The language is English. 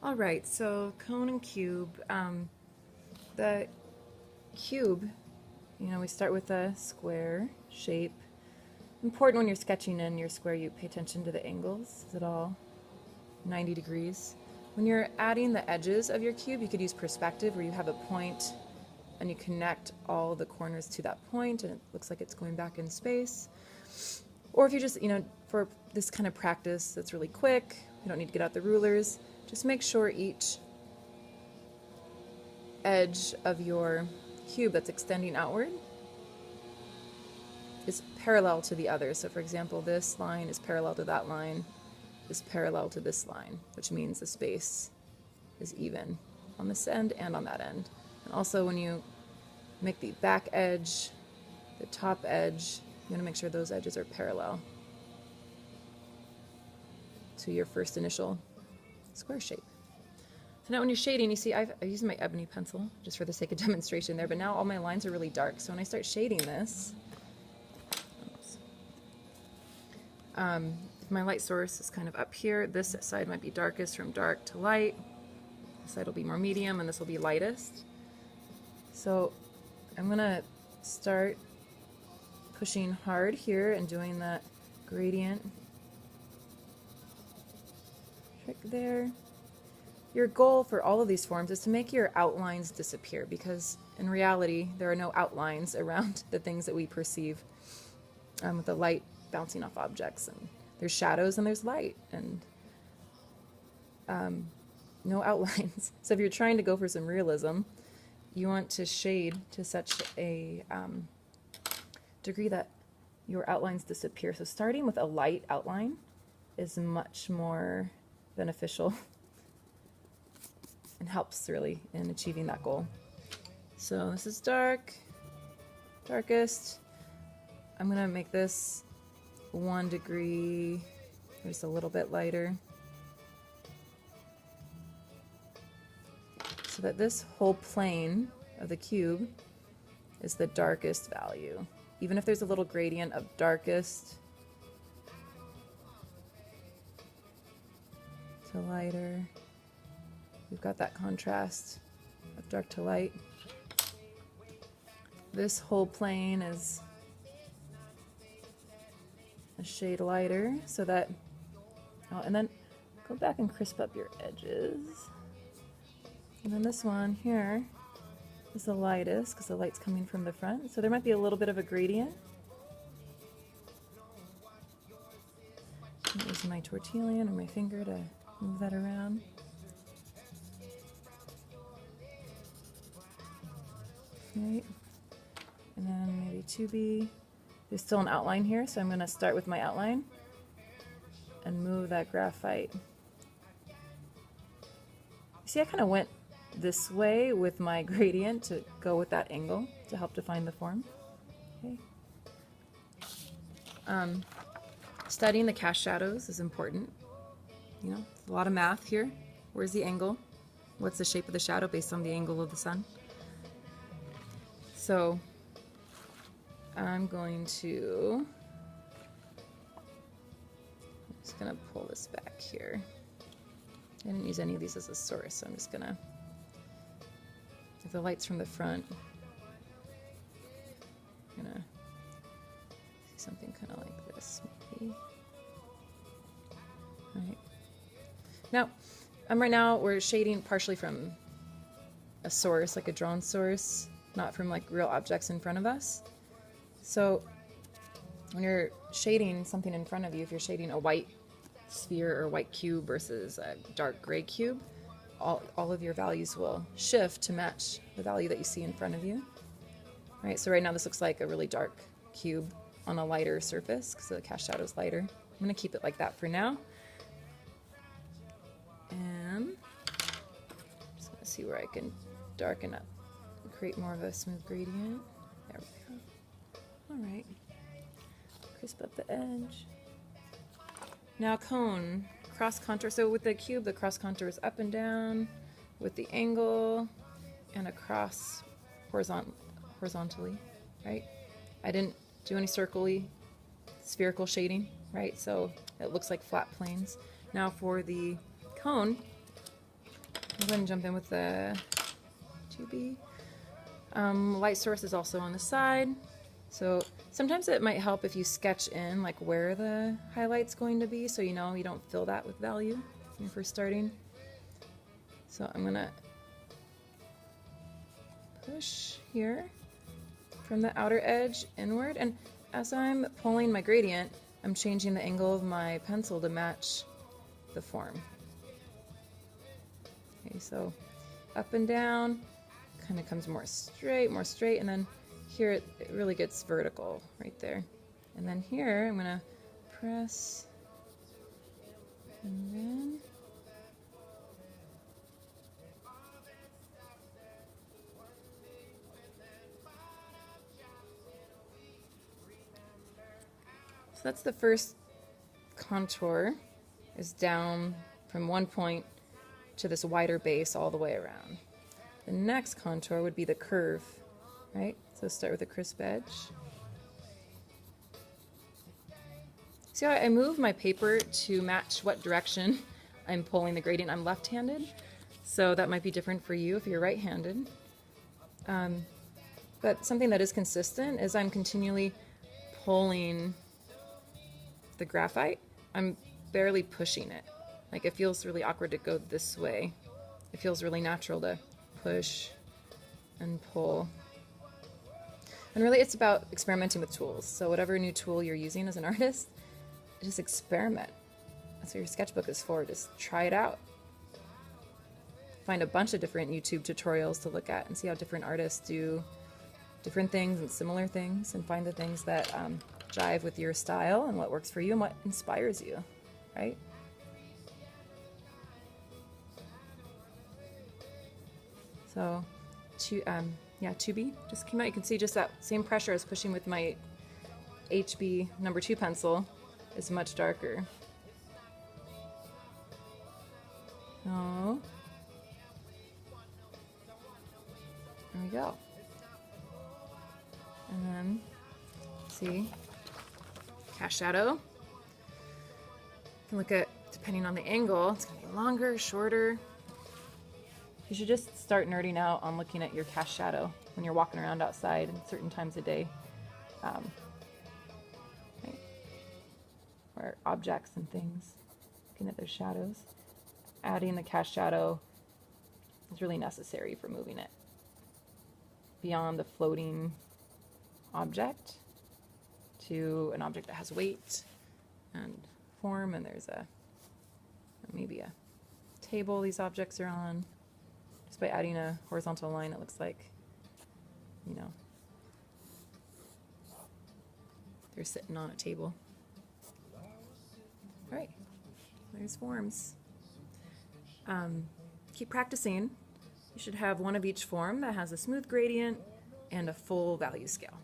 All right, so cone and cube. The cube, we start with a square shape. Important when you're sketching in your square, you pay attention to the angles. Is it all 90 degrees? When you're adding the edges of your cube, you could use perspective where you have a point and you connect all the corners to that point and it looks like it's going back in space. Or if you just, for this kind of practice that's really quick, you don't need to get out the rulers, just make sure each edge of your cube that's extending outward is parallel to the other. So for example, this line is parallel to that line, is parallel to this line, which means the space is even on this end and on that end. And also when you make the back edge, the top edge, you want to make sure those edges are parallel to your first initial square shape. So now when you're shading, you see I use my ebony pencil just for the sake of demonstration there, but now all my lines are really dark. So when I start shading this, if my light source is kind of up here, this side might be darkest from dark to light. This side will be more medium and this will be lightest. So I'm going to start pushing hard here and doing that gradient trick there. Your goal for all of these forms is to make your outlines disappear, because in reality there are no outlines around the things that we perceive with the light bouncing off objects, and there's shadows and there's light and no outlines. So if you're trying to go for some realism, you want to shade to such a degree that your outlines disappear. So starting with a light outline is much more beneficial and helps really in achieving that goal. So this is darkest. I'm gonna make this 1 degree, just a little bit lighter, so that this whole plane of the cube is the darkest value. Even if there's a little gradient of darkest to lighter, we've got that contrast of dark to light. This whole plane is a shade lighter, so that, and then go back and crisp up your edges. And then this one here is the lightest because the light's coming from the front, so there might be a little bit of a gradient. Use my tortillon or my finger to move that around. Right. And then maybe 2B. There's still an outline here, so I'm going to start with my outline and move that graphite. You see, I kind of went this way with my gradient to go with that angle to help define the form. Okay. Studying the cast shadows is important. A lot of math here. Where's the angle? What's the shape of the shadow based on the angle of the sun? So I'm just going to pull this back here. I didn't use any of these as a source, so I'm just going to, if the light's from the front, I'm going to see something kind of like this, maybe. All right. Now, right now we're shading partially from a source, like a drawn source, not from like real objects in front of us. So when you're shading something in front of you, if you're shading a white sphere or white cube versus a dark gray cube, all of your values will shift to match the value that you see in front of you. Right, so right now this looks like a really dark cube on a lighter surface because the cast shadow is lighter. I'm going to keep it like that for now. And just going to see where I can darken up and create more of a smooth gradient. There we go. All right. Crisp up the edge. Now cone, cross contour. So with the cube, the cross contour is up and down with the angle and across horizontally, right? I didn't do any spherical shading, right? So it looks like flat planes. Now for the cone, go ahead and jump in with the 2B. Light source is also on the side. So sometimes it might help if you sketch in like where the highlight's going to be, so you know you don't fill that with value when you're first starting. So I'm gonna push here from the outer edge inward, and as I'm pulling my gradient, I'm changing the angle of my pencil to match the form. Okay, so up and down, kind of comes more straight, and then here it really gets vertical right there. And then here I'm gonna press, and then so that's the first contour, is down from one point to this wider base all the way around. The next contour would be the curve, right? So start with a crisp edge. See how I move my paper to match what direction I'm pulling the gradient. I'm left-handed, so that might be different for you if you're right-handed. But something that is consistent is I'm continually pulling the graphite. I'm barely pushing it. Like, it feels really awkward to go this way. It feels really natural to push and pull. And really it's about experimenting with tools. So whatever new tool you're using as an artist, just experiment. That's what your sketchbook is for. Just try it out. Find a bunch of different YouTube tutorials to look at and see how different artists do different things and similar things, and find the things that jive with your style and what works for you and what inspires you, right? So, 2B just came out. You can see just that same pressure as pushing with my HB number 2 pencil is much darker. Oh, there we go. And then, see, cast shadow. You can look at, depending on the angle, it's going to be longer, shorter. You should just start nerding out on looking at your cast shadow when you're walking around outside at certain times of day. Right? Or objects and things, looking at their shadows. Adding the cast shadow is really necessary for moving it beyond the floating object to an object that has weight and form, and there's maybe a table these objects are on. Just by adding a horizontal line, it looks like, you know, they're sitting on a table. All right, there's forms. Keep practicing. You should have one of each form that has a smooth gradient and a full value scale.